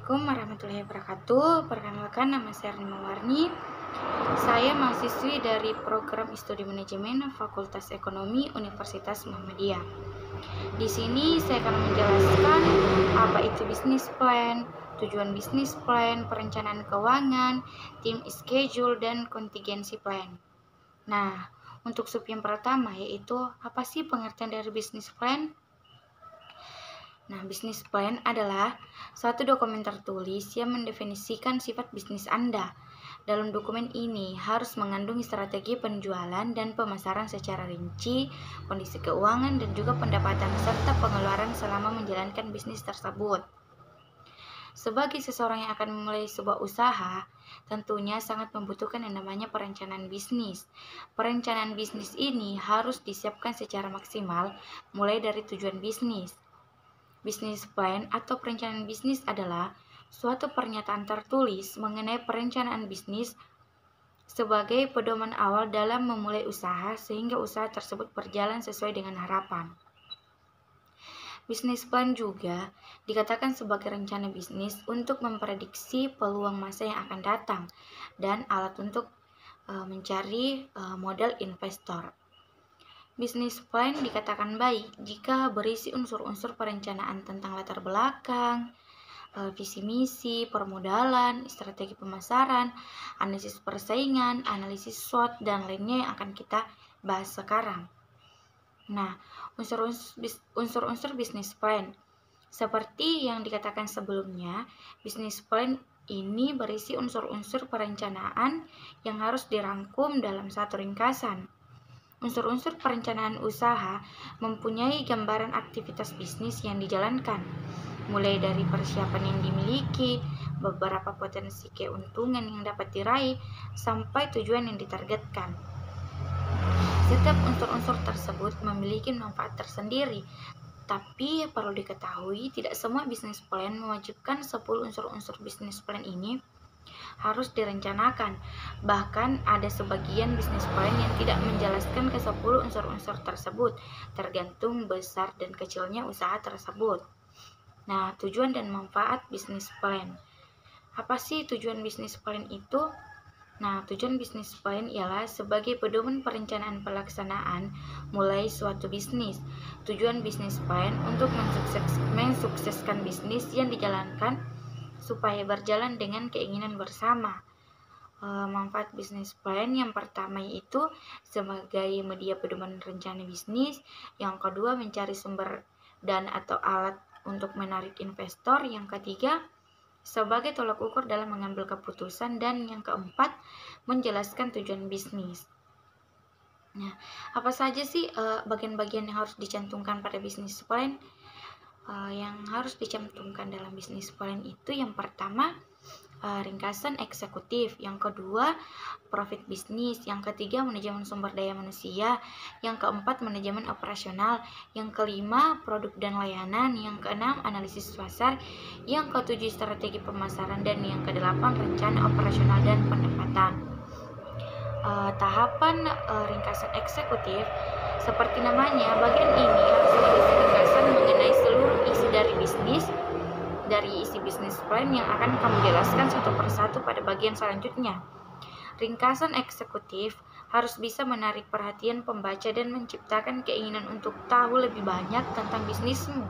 Assalamualaikum warahmatullahi wabarakatuh. Perkenalkan, nama saya Rima Warni. Saya mahasiswi dari program Studi Manajemen Fakultas Ekonomi Universitas Muhammadiyah. Di sini saya akan menjelaskan apa itu bisnis plan, tujuan bisnis plan, perencanaan keuangan, tim schedule, dan contingency plan. Nah, untuk sub yang pertama yaitu apa sih pengertian dari bisnis plan? Nah, bisnis plan adalah suatu dokumen tertulis yang mendefinisikan sifat bisnis Anda. Dalam dokumen ini harus mengandung strategi penjualan dan pemasaran secara rinci, kondisi keuangan, dan juga pendapatan serta pengeluaran selama menjalankan bisnis tersebut. Sebagai seseorang yang akan memulai sebuah usaha, tentunya sangat membutuhkan yang namanya perencanaan bisnis. Perencanaan bisnis ini harus disiapkan secara maksimal, mulai dari tujuan bisnis. Bisnis plan atau perencanaan bisnis adalah suatu pernyataan tertulis mengenai perencanaan bisnis sebagai pedoman awal dalam memulai usaha sehingga usaha tersebut berjalan sesuai dengan harapan. Bisnis plan juga dikatakan sebagai rencana bisnis untuk memprediksi peluang masa yang akan datang dan alat untuk mencari modal investor. Bisnis plan dikatakan baik jika berisi unsur-unsur perencanaan tentang latar belakang, visi misi, permodalan, strategi pemasaran, analisis persaingan, analisis SWOT, dan lainnya yang akan kita bahas sekarang. Nah, unsur-unsur bisnis plan. Seperti yang dikatakan sebelumnya, bisnis plan ini berisi unsur-unsur perencanaan yang harus dirangkum dalam satu ringkasan. Unsur-unsur perencanaan usaha mempunyai gambaran aktivitas bisnis yang dijalankan, mulai dari persiapan yang dimiliki, beberapa potensi keuntungan yang dapat diraih, sampai tujuan yang ditargetkan. Setiap unsur-unsur tersebut memiliki manfaat tersendiri, tapi perlu diketahui tidak semua bisnis plan mewajibkan 10 unsur-unsur bisnis plan ini harus direncanakan. Bahkan ada sebagian bisnis plan yang tidak menjelaskan ke 10 unsur-unsur tersebut, tergantung besar dan kecilnya usaha tersebut. Nah, tujuan dan manfaat bisnis plan. Apa sih tujuan bisnis plan itu? Nah, tujuan bisnis plan ialah sebagai pedoman perencanaan pelaksanaan mulai suatu bisnis. Tujuan bisnis plan untuk mensukseskan bisnis yang dijalankan supaya berjalan dengan keinginan bersama. Manfaat bisnis plan yang pertama yaitu sebagai media pedoman rencana bisnis, yang kedua mencari sumber dan atau alat untuk menarik investor, yang ketiga sebagai tolak ukur dalam mengambil keputusan, dan yang keempat menjelaskan tujuan bisnis. Nah, apa saja sih bagian-bagian yang harus dicantumkan pada bisnis plan? Yang harus dicantumkan dalam bisnis plan itu yang pertama ringkasan eksekutif, yang kedua profit bisnis, yang ketiga manajemen sumber daya manusia, yang keempat manajemen operasional, yang kelima produk dan layanan, yang keenam analisis pasar, yang ketujuh strategi pemasaran, dan yang kedelapan rencana operasional dan pendapatan. Tahapan ringkasan eksekutif seperti namanya, bagian ini harus berisi ringkasan mengenai seluruh isi dari isi bisnis plan yang akan kamu jelaskan satu persatu pada bagian selanjutnya. Ringkasan eksekutif harus bisa menarik perhatian pembaca dan menciptakan keinginan untuk tahu lebih banyak tentang bisnismu.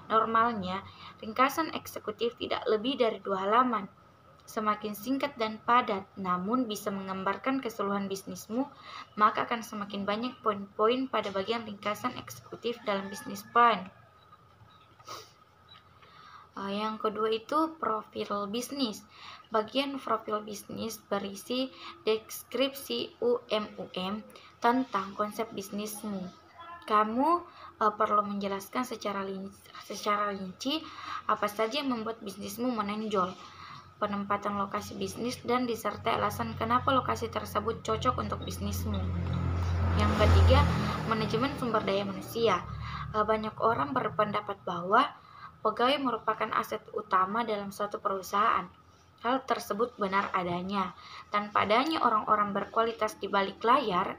Normalnya, ringkasan eksekutif tidak lebih dari 2 halaman. Semakin singkat dan padat, namun bisa menggambarkan keseluruhan bisnismu, maka akan semakin banyak poin-poin pada bagian ringkasan eksekutif dalam bisnis plan. Yang kedua itu profil bisnis. Bagian profil bisnis berisi deskripsi UMUM tentang konsep bisnismu. Kamu perlu menjelaskan secara rinci apa saja yang membuat bisnismu menonjol, penempatan lokasi bisnis, dan disertai alasan kenapa lokasi tersebut cocok untuk bisnismu. Yang ketiga, manajemen sumber daya manusia. Banyak orang berpendapat bahwa pegawai merupakan aset utama dalam suatu perusahaan. Hal tersebut benar adanya. Tanpa adanya orang-orang berkualitas di balik layar,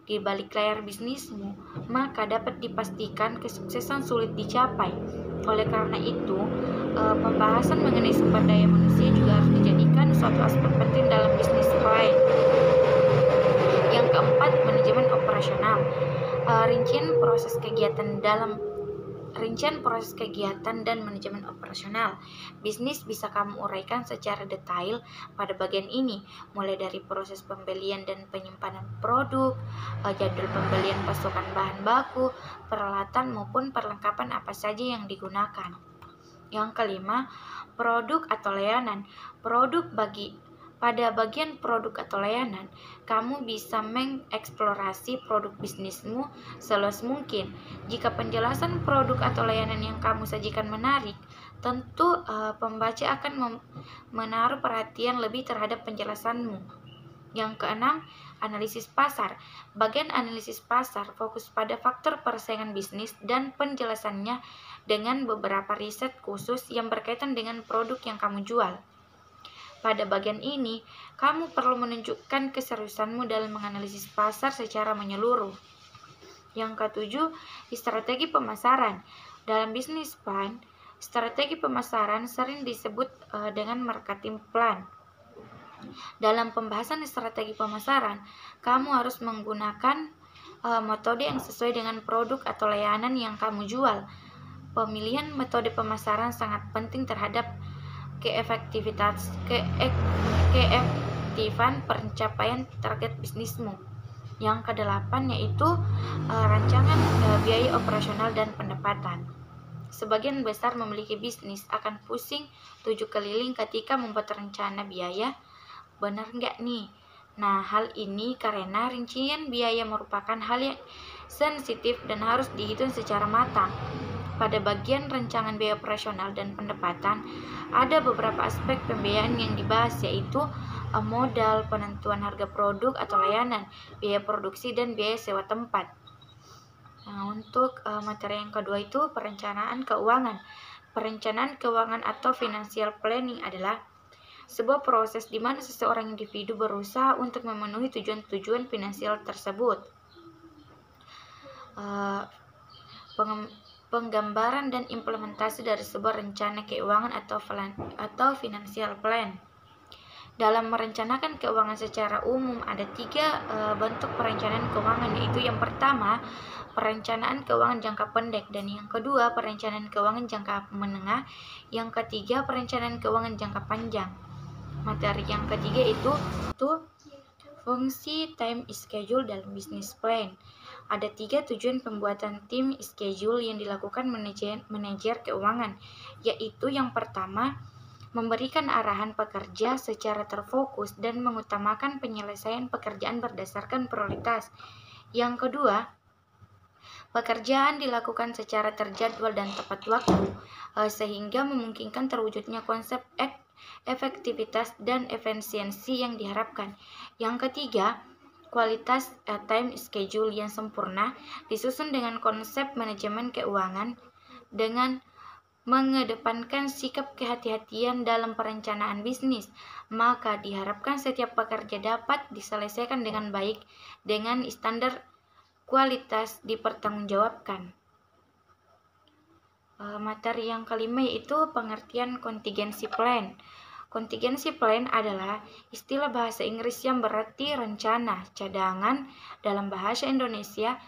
di balik layar bisnismu, maka dapat dipastikan kesuksesan sulit dicapai. Oleh karena itu, pembahasan mengenai sumber daya manusia juga harus dijadikan suatu aspek penting dalam bisnis plan. Yang keempat, manajemen operasional. Rincian proses kegiatan dan manajemen operasional bisnis bisa kamu uraikan secara detail pada bagian ini, mulai dari proses pembelian dan penyimpanan produk, jadwal pembelian pasokan bahan baku, peralatan maupun perlengkapan apa saja yang digunakan. Yang kelima, produk atau layanan. Pada bagian produk atau layanan, kamu bisa mengeksplorasi produk bisnismu seluas mungkin. Jika penjelasan produk atau layanan yang kamu sajikan menarik, tentu pembaca akan menaruh perhatian lebih terhadap penjelasanmu. Yang keenam, analisis pasar. Bagian analisis pasar fokus pada faktor persaingan bisnis dan penjelasannya dengan beberapa riset khusus yang berkaitan dengan produk yang kamu jual. Pada bagian ini, kamu perlu menunjukkan keseriusanmu dalam menganalisis pasar secara menyeluruh. Yang ketujuh, strategi pemasaran. Dalam bisnis plan, strategi pemasaran sering disebut dengan marketing plan. Dalam pembahasan strategi pemasaran, kamu harus menggunakan metode yang sesuai dengan produk atau layanan yang kamu jual. Pemilihan metode pemasaran sangat penting terhadap keefektifan pencapaian target bisnismu. Yang kedelapan yaitu rancangan biaya operasional dan pendapatan. Sebagian besar memiliki bisnis akan pusing 7 keliling ketika membuat rencana biaya. Benar nggak nih? Nah, hal ini karena rincian biaya merupakan hal yang sensitif dan harus dihitung secara matang. Pada bagian rancangan biaya operasional dan pendapatan, ada beberapa aspek pembiayaan yang dibahas, yaitu modal, penentuan harga produk atau layanan, biaya produksi, dan biaya sewa tempat. Nah, untuk materi yang kedua itu perencanaan keuangan. Perencanaan keuangan atau financial planning adalah sebuah proses di mana seseorang individu berusaha untuk memenuhi tujuan-tujuan finansial tersebut. Penggambaran dan implementasi dari sebuah rencana keuangan atau financial plan. Dalam merencanakan keuangan secara umum ada 3 bentuk perencanaan keuangan, yaitu yang pertama, perencanaan keuangan jangka pendek, dan yang kedua, perencanaan keuangan jangka menengah, yang ketiga, perencanaan keuangan jangka panjang. Materi yang ketiga itu fungsi time schedule dalam business plan. Ada 3 tujuan pembuatan tim schedule yang dilakukan manajer keuangan, yaitu yang pertama, memberikan arahan pekerja secara terfokus dan mengutamakan penyelesaian pekerjaan berdasarkan prioritas. Yang kedua, pekerjaan dilakukan secara terjadwal dan tepat waktu, sehingga memungkinkan terwujudnya konsep efektivitas dan efisiensi yang diharapkan. Yang ketiga, kualitas time schedule yang sempurna disusun dengan konsep manajemen keuangan dengan mengedepankan sikap kehati-hatian dalam perencanaan bisnis, maka diharapkan setiap pekerja dapat diselesaikan dengan baik dengan standar kualitas dipertanggungjawabkan. Materi yang kelima yaitu pengertian contingency plan. Contingency plan adalah istilah bahasa Inggris yang berarti rencana cadangan. Dalam bahasa Indonesia,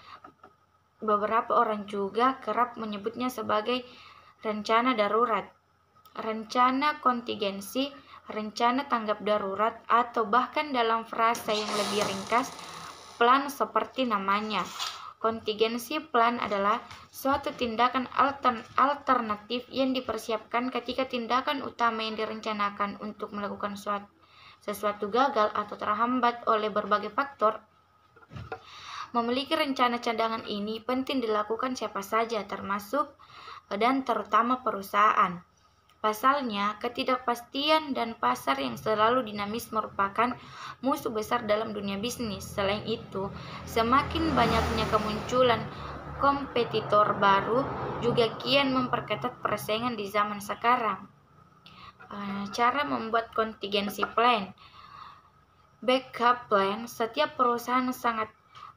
beberapa orang juga kerap menyebutnya sebagai rencana darurat, rencana kontingensi, rencana tanggap darurat, atau bahkan dalam frasa yang lebih ringkas, plan seperti namanya. Contingency plan adalah suatu tindakan alternatif yang dipersiapkan ketika tindakan utama yang direncanakan untuk melakukan sesuatu gagal atau terhambat oleh berbagai faktor. Memiliki rencana cadangan ini penting dilakukan siapa saja, termasuk dan terutama perusahaan. Pasalnya, ketidakpastian dan pasar yang selalu dinamis merupakan musuh besar dalam dunia bisnis. Selain itu, semakin banyaknya kemunculan kompetitor baru juga kian memperketat persaingan di zaman sekarang. Cara membuat contingency plan. Backup plan, setiap perusahaan sangat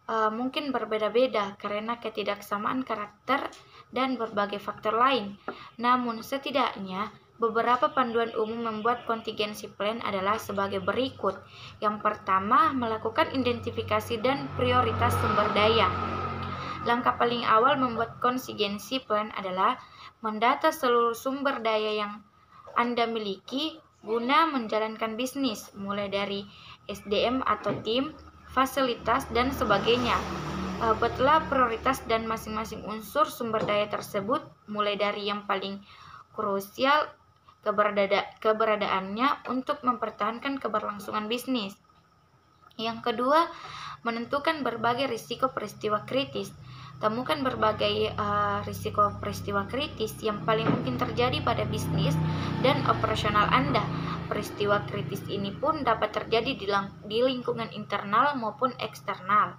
mungkin berbeda-beda karena ketidaksamaan karakter dan berbagai faktor lain. Namun setidaknya beberapa panduan umum membuat contingency plan adalah sebagai berikut. Yang pertama, melakukan identifikasi dan prioritas sumber daya. Langkah paling awal membuat contingency plan adalah mendata seluruh sumber daya yang Anda miliki guna menjalankan bisnis, mulai dari SDM atau tim, fasilitas, dan sebagainya. Buatlah prioritas dan masing-masing unsur sumber daya tersebut, mulai dari yang paling krusial keberadaannya untuk mempertahankan keberlangsungan bisnis. Yang kedua, menentukan berbagai risiko peristiwa kritis. Temukan berbagai risiko peristiwa kritis yang paling mungkin terjadi pada bisnis dan operasional Anda. Peristiwa kritis ini pun dapat terjadi di lingkungan internal maupun eksternal.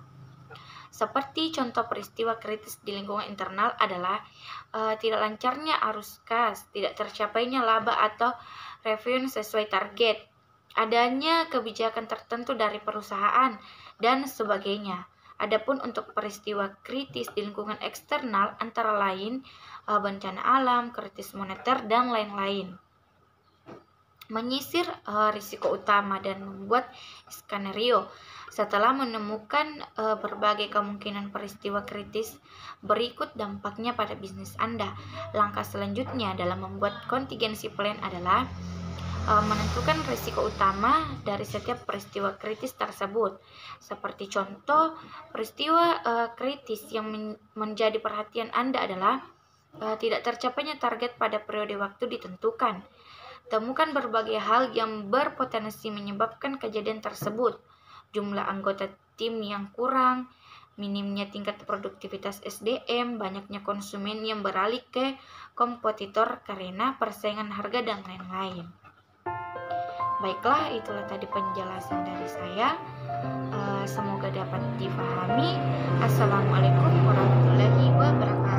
Seperti contoh peristiwa kritis di lingkungan internal adalah tidak lancarnya arus kas, tidak tercapainya laba atau revenue sesuai target, adanya kebijakan tertentu dari perusahaan, dan sebagainya. Adapun untuk peristiwa kritis di lingkungan eksternal antara lain bencana alam, krisis moneter, dan lain-lain. Menyisir risiko utama dan membuat skenario. Setelah menemukan berbagai kemungkinan peristiwa kritis, berikut dampaknya pada bisnis Anda. Langkah selanjutnya dalam membuat contingency plan adalah menentukan risiko utama dari setiap peristiwa kritis tersebut. Seperti contoh, peristiwa kritis yang menjadi perhatian Anda adalah tidak tercapainya target pada periode waktu ditentukan. Temukan berbagai hal yang berpotensi menyebabkan kejadian tersebut. Jumlah anggota tim yang kurang, minimnya tingkat produktivitas SDM, banyaknya konsumen yang beralih ke kompetitor karena persaingan harga, dan lain-lain. Baiklah, itulah tadi penjelasan dari saya. Semoga dapat dipahami. Assalamualaikum warahmatullahi wabarakatuh.